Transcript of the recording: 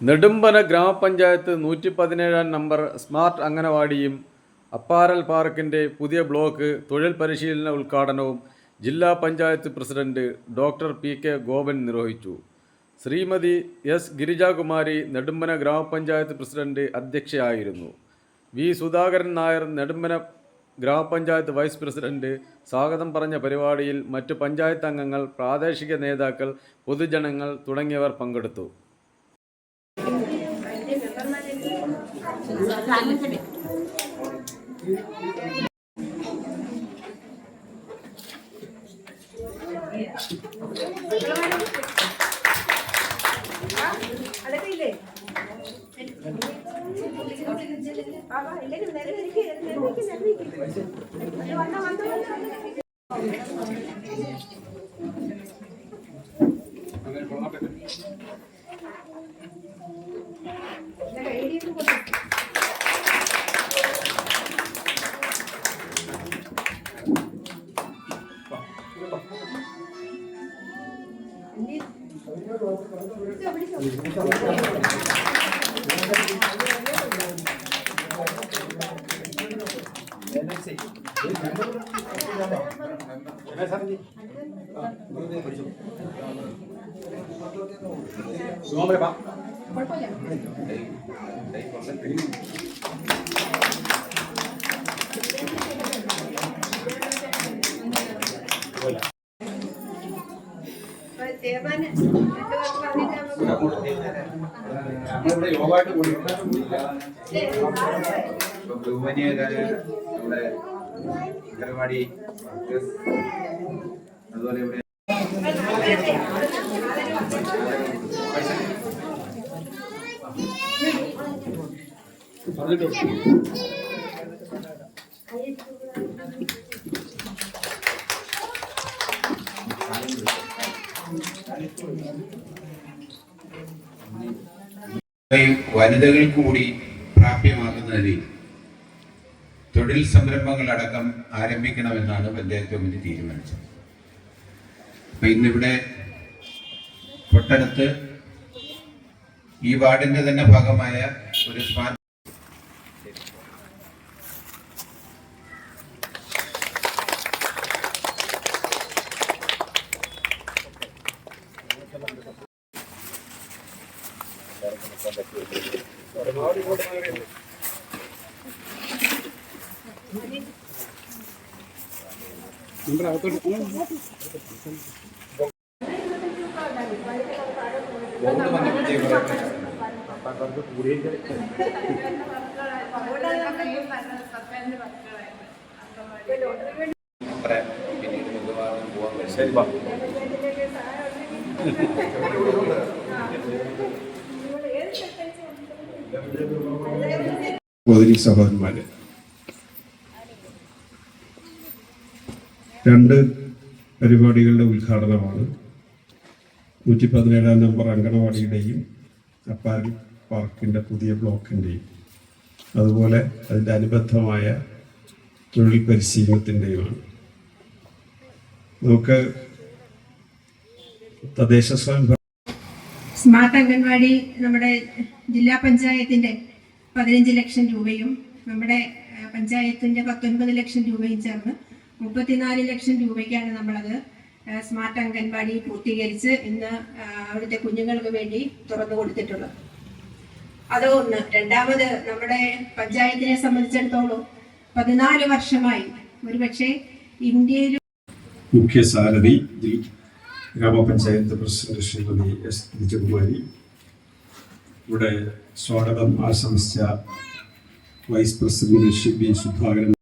നെടുമ്പന ഗ്രാമപഞ്ചായത്ത് 117 number smart അംഗനവാടിയും apparel പാർക്കിൻ്റെ പുതിയ ബ്ലോക്ക് തൊഴിൽ പരിശീലന ഉദ്ഘാടനവും ജില്ലാ panchayat president doctor PK. Gopan നിർവഹിച്ചു. ശ്രീമതി എസ്. ഗിരിജാകുമാരി നെടുമ്പന ഗ്രാമപഞ്ചായത്ത് പ്രസിഡന്റ് അധ്യക്ഷയായിരുന്നു. V. Sudhakaran Nair Nedumbana grama panchayat vice president സ്വാഗതം പറഞ്ഞ പരിപാടിയിൽ മറ്റു പഞ്ചായത്ത് അംഗങ്ങൾ, പ്രാദേശിക നേതാക്കൾ, പൊതുജനങ്ങൾ തുടങ്ങിയവർ പങ്കെടുത്തു. അംഗനവാടി അതുപോലെ ഇവിടെ വനിതകൾക്ക് കൂടി പ്രാപ്യമാക്കുന്നതിൽ തൊഴിൽ സംരംഭങ്ങളടക്കം ആരംഭിക്കണമെന്നാണ് പഞ്ചായത്ത് കമ്മിറ്റി തീരുമാനിച്ചത്. അപ്പൊ ഇന്നിവിടെ തൊട്ടടുത്ത് ഈ വാർഡിന്റെ തന്നെ ഭാഗമായ ഒരു സ്മാർട്ട് പിന്നീട് മിക്കവാറും പോകാൻ സഹോദരന്മാര് രണ്ട് പരിപാടികളുടെ ഉദ്ഘാടനമാണ് 117 നമ്പർ അംഗനവാടിയുടെയും അപ്പാരൽ പാർക്കിൻ്റെ പുതിയ ബ്ലോക്കിൻ്റെയും അതുപോലെ അതിൻ്റെ അനുബന്ധമായ തൊഴിൽ പരിശീലനത്തിൻ്റെയുമാണ്. നമുക്ക് തദ്ദേശ സ്വയംഭരണ സ്മാർട്ട് അംഗൻവാടി നമ്മുടെ ജില്ലാ പഞ്ചായത്തിൻ്റെ 15 ലക്ഷം രൂപയും നമ്മുടെ പഞ്ചായത്തിൻ്റെ 19 ലക്ഷം രൂപയും ചേർന്ന് 34 ലക്ഷം രൂപയ്ക്കാണ് നമ്മളത് സ്മാർട്ട് അംഗൻവാടി പൂർത്തീകരിച്ച് ഇന്ന് അവിടുത്തെ കുഞ്ഞുങ്ങൾക്ക് വേണ്ടി തുറന്നു കൊടുത്തിട്ടുള്ളത്. അത് ഒന്ന്. രണ്ടാമത്, നമ്മുടെ പഞ്ചായത്തിനെ സംബന്ധിച്ചിടത്തോളം 14 വർഷമായി ഒരുപക്ഷെ ഇന്ത്യയിൽ മുഖ്യ സാരഥി ഗ്രാമപഞ്ചായത്ത് പ്രസിഡന്റ് ശ്രീമതി എസ്. ഗിരിജകുമാരി, ഇവിടെ സ്വാഗതം ആശംസിച്ച vice president Shri B. Sudhakaran